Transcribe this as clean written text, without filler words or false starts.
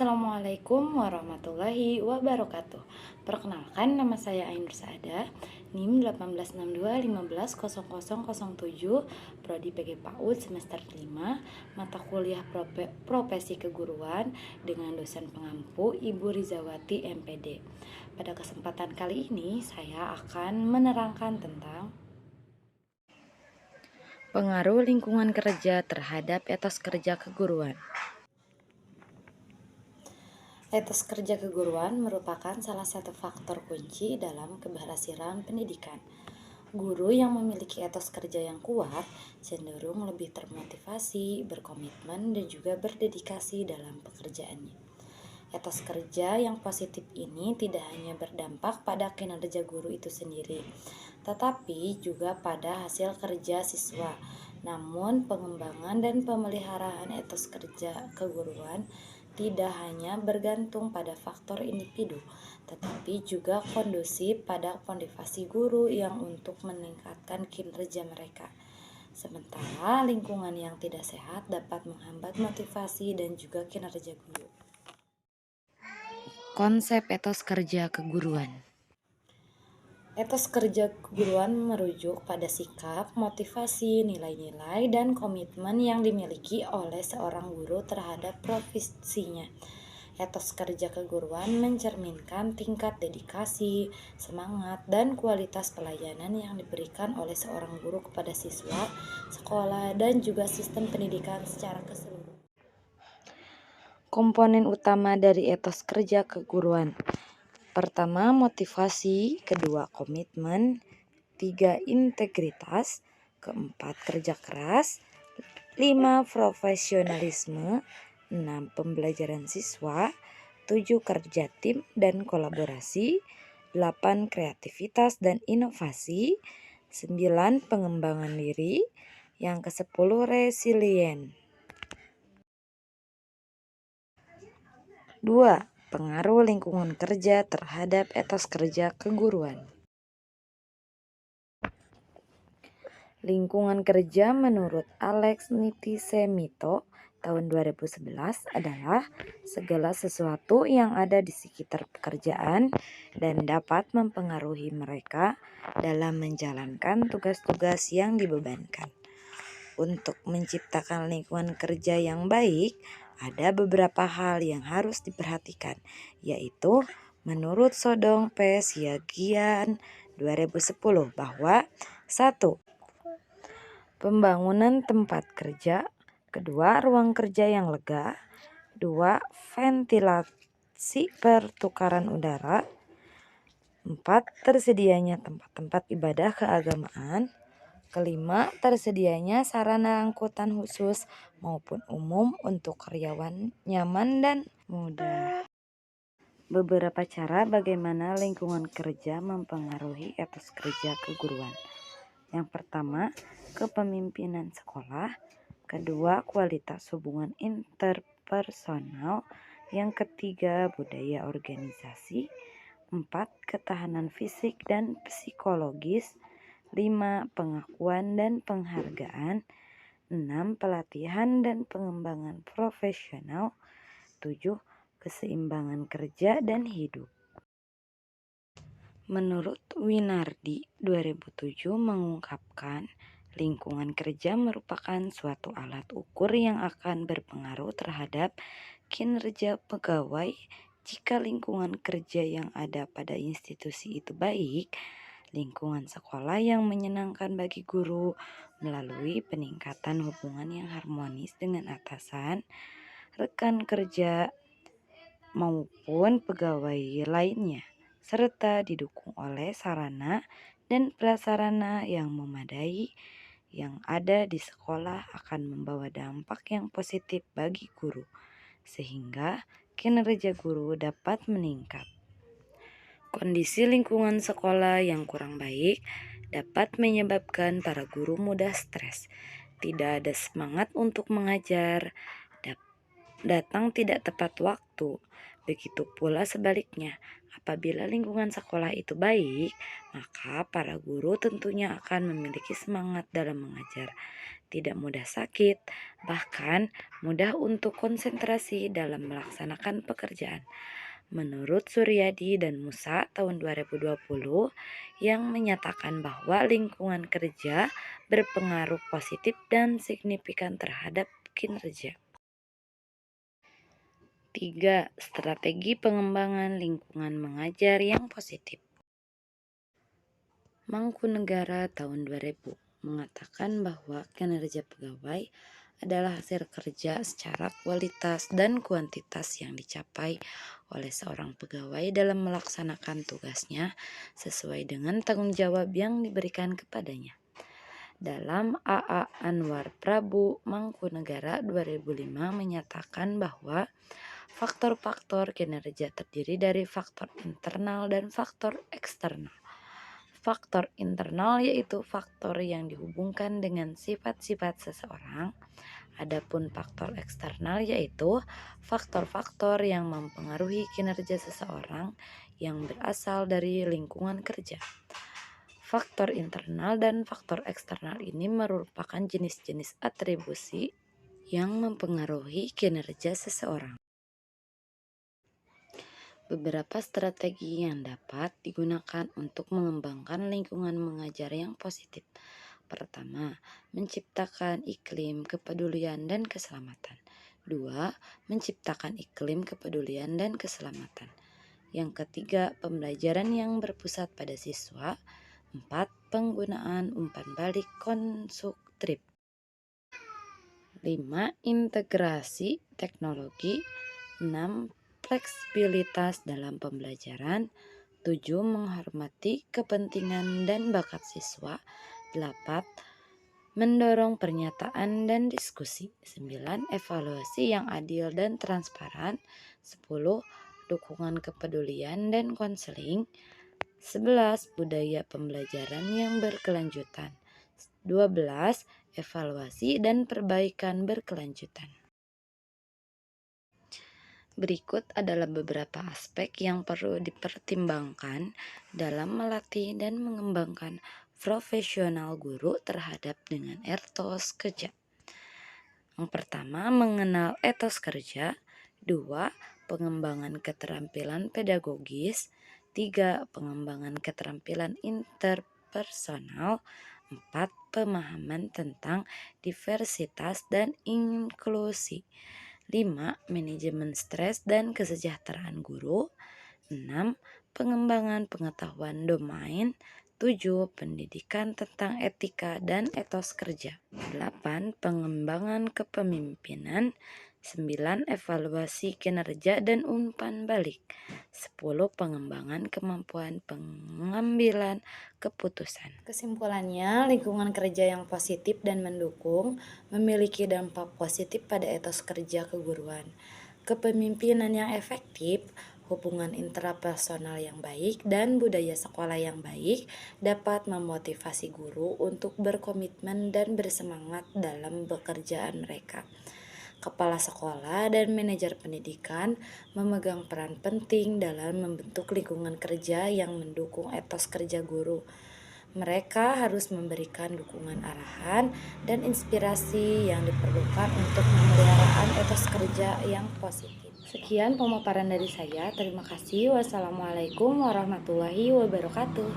Assalamualaikum warahmatullahi wabarakatuh. Perkenalkan, nama saya Ainur Saada, NIM 1862150007, Prodi PG PAUD semester 5, mata kuliah Profesi Keguruan dengan dosen pengampu Ibu Rizawati MPD. Pada kesempatan kali ini saya akan menerangkan tentang pengaruh lingkungan kerja terhadap etos kerja keguruan. Etos kerja keguruan merupakan salah satu faktor kunci dalam keberhasilan pendidikan. Guru yang memiliki etos kerja yang kuat cenderung lebih termotivasi, berkomitmen, dan juga berdedikasi dalam pekerjaannya. Etos kerja yang positif ini tidak hanya berdampak pada kinerja guru itu sendiri, tetapi juga pada hasil kerja siswa. Namun, pengembangan dan pemeliharaan etos kerja keguruan tidak hanya bergantung pada faktor individu, tetapi juga kondusif pada motivasi guru yang untuk meningkatkan kinerja mereka. Sementara lingkungan yang tidak sehat dapat menghambat motivasi dan juga kinerja guru. Konsep etos kerja keguruan. Etos kerja keguruan merujuk pada sikap, motivasi, nilai-nilai, dan komitmen yang dimiliki oleh seorang guru terhadap profesinya. Etos kerja keguruan mencerminkan tingkat dedikasi, semangat, dan kualitas pelayanan yang diberikan oleh seorang guru kepada siswa, sekolah, dan juga sistem pendidikan secara keseluruhan. Komponen utama dari etos kerja keguruan. Pertama, motivasi, kedua, komitmen, tiga, integritas, keempat, kerja keras, 5, profesionalisme, 6, pembelajaran siswa, 7, kerja tim dan kolaborasi, 8, kreativitas dan inovasi, 9, pengembangan diri, yang ke-10, resilien. 2. Pengaruh lingkungan kerja terhadap etos kerja keguruan. Lingkungan kerja menurut Alex Nitisemito tahun 2011 adalah segala sesuatu yang ada di sekitar pekerjaan dan dapat mempengaruhi mereka dalam menjalankan tugas-tugas yang dibebankan. Untuk menciptakan lingkungan kerja yang baik, ada beberapa hal yang harus diperhatikan, yaitu menurut Sodong P. Siagian 2010 bahwa 1. Pembangunan tempat kerja, kedua, ruang kerja yang lega, 2, ventilasi pertukaran udara, 4, tersedianya tempat-tempat ibadah keagamaan, kelima, tersedianya sarana angkutan khusus maupun umum untuk karyawan nyaman dan mudah. Beberapa cara bagaimana lingkungan kerja mempengaruhi etos kerja keguruan. Yang pertama, kepemimpinan sekolah. Kedua, kualitas hubungan interpersonal. Yang ketiga, budaya organisasi. 4, ketahanan fisik dan psikologis. 5, pengakuan dan penghargaan. 6, pelatihan dan pengembangan profesional. 7, keseimbangan kerja dan hidup. Menurut Winardi 2007 mengungkapkan, lingkungan kerja merupakan suatu alat ukur yang akan berpengaruh terhadap kinerja pegawai. Jika lingkungan kerja yang ada pada institusi itu baik, lingkungan sekolah yang menyenangkan bagi guru melalui peningkatan hubungan yang harmonis dengan atasan, rekan kerja, maupun pegawai lainnya, serta didukung oleh sarana dan prasarana yang memadai yang ada di sekolah akan membawa dampak yang positif bagi guru, sehingga kinerja guru dapat meningkat. Kondisi lingkungan sekolah yang kurang baik dapat menyebabkan para guru mudah stres, tidak ada semangat untuk mengajar, datang tidak tepat waktu. Begitu pula sebaliknya, Apabila lingkungan sekolah itu baik, maka para guru tentunya akan memiliki semangat dalam mengajar, tidak mudah sakit, bahkan mudah untuk konsentrasi dalam melaksanakan pekerjaan. Menurut Suryadi dan Musa tahun 2020 yang menyatakan bahwa lingkungan kerja berpengaruh positif dan signifikan terhadap kinerja. 3. Strategi pengembangan lingkungan mengajar yang positif. Mangkunegara tahun 2000 mengatakan bahwa kinerja pegawai adalah hasil kerja secara kualitas dan kuantitas yang dicapai oleh seorang pegawai dalam melaksanakan tugasnya sesuai dengan tanggung jawab yang diberikan kepadanya. Dalam A.A. Anwar Prabu Mangkunegara 2005 menyatakan bahwa faktor-faktor kinerja terdiri dari faktor internal dan faktor eksternal. Faktor internal yaitu faktor yang dihubungkan dengan sifat-sifat seseorang. Adapun faktor eksternal yaitu faktor-faktor yang mempengaruhi kinerja seseorang yang berasal dari lingkungan kerja. Faktor internal dan faktor eksternal ini merupakan jenis-jenis atribusi yang mempengaruhi kinerja seseorang. Beberapa strategi yang dapat digunakan untuk mengembangkan lingkungan mengajar yang positif. Pertama, menciptakan iklim kepedulian dan keselamatan. 2. Menciptakan iklim kepedulian dan keselamatan. Yang ketiga, pembelajaran yang berpusat pada siswa. 4. Penggunaan umpan balik konstruktif. 5. Integrasi teknologi. 6. Fleksibilitas dalam pembelajaran. 7. Menghormati kepentingan dan bakat siswa. 8. Mendorong pernyataan dan diskusi. 9. Evaluasi yang adil dan transparan. 10. Dukungan kepedulian dan konseling. 11. Budaya pembelajaran yang berkelanjutan. 12. Evaluasi dan perbaikan berkelanjutan. Berikut adalah beberapa aspek yang perlu dipertimbangkan dalam melatih dan mengembangkan profesional guru terhadap dengan etos kerja. Yang pertama, mengenal etos kerja. 2. Pengembangan keterampilan pedagogis. 3. Pengembangan keterampilan interpersonal. 4. Pemahaman tentang diversitas dan inklusi. 5. Manajemen stres dan kesejahteraan guru. 6. Pengembangan pengetahuan domain. 7. Pendidikan tentang etika dan etos kerja. 8. Pengembangan kepemimpinan. 9. Evaluasi kinerja dan umpan balik. 10. Pengembangan kemampuan pengambilan keputusan. Kesimpulannya, lingkungan kerja yang positif dan mendukung memiliki dampak positif pada etos kerja keguruan. Kepemimpinan yang efektif, hubungan intrapersonal yang baik, dan budaya sekolah yang baik dapat memotivasi guru untuk berkomitmen dan bersemangat dalam pekerjaan mereka. Kepala sekolah dan manajer pendidikan memegang peran penting dalam membentuk lingkungan kerja yang mendukung etos kerja guru. Mereka harus memberikan dukungan arahan dan inspirasi yang diperlukan untuk pemeliharaan etos kerja yang positif. Sekian pemaparan dari saya. Terima kasih. Wassalamualaikum warahmatullahi wabarakatuh.